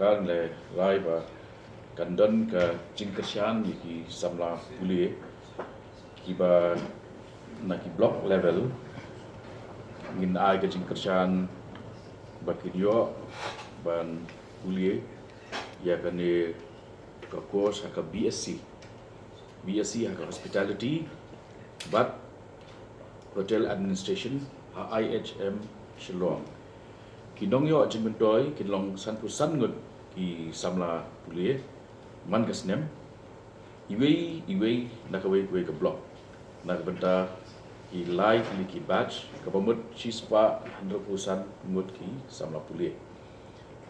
sorkar le rai ba kandan ka jingkersian ki samla puli ki ba na ki block level ngin ai ka jingkersian ba kidio ban puli ya kane ka course ka BSc ha hospitality but hotel administration ha IHM Shillong kinong yo jingmentoi kinlong san pusan ngut ki samla puli man kasnem iwei nakawei ke block nak benta ki live ki batch kabamut chispa 100% ngut ki samla puli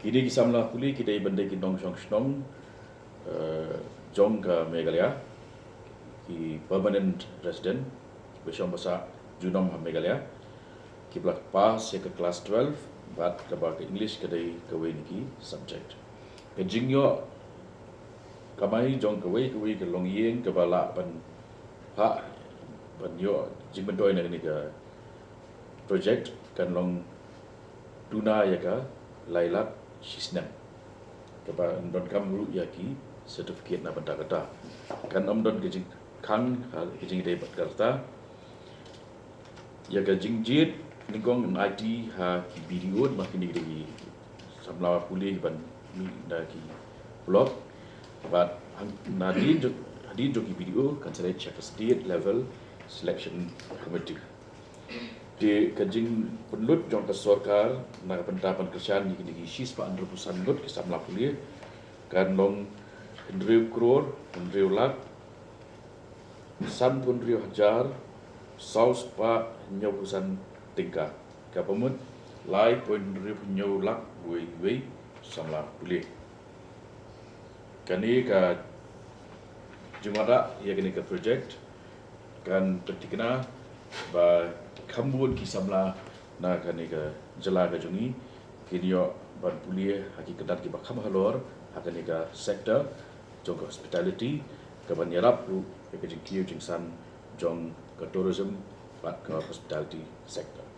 kini ki samla puli kita benda ki dong shnong jong ka Meghalaya ki permanent resident besyam basa Junom Meghalaya ki blak pass ya ke kelas 12 bat ke bahasa English kedai kawai niki subject ke jingyo kamai jong kawai ke long yeng ke bala pan ha pan yo jingmentoi na ni ke project kan long tuna ya ka lailat sisnem ke ba don kamru ya ki certificate na benda kata kan don ke jing kang ke jing dei bat karta ya ke jing jit ningkong IT ha ki video makin di samla puli ban mi da ki blog but nadin jo ki video kan saya check state level selection committee di kajing penlut jong ke sorkar na pendapan kerjaan di sis pa 100% lut ke samla puli kan long 100 crore 100 lakh san 100,000 saus pa nyausan tingka kapamut lai point nyau lak wei samla puli kani ka jumada ya kini ka project kan petikna ba kambun ki samla na kani ka jala ka jungi kini yo ban puli hakikat ki ba kham halor hakani ka sector jong hospitality ka ban yarap ru ke jing kiu jing san jong ka tourism but ka hospitality sector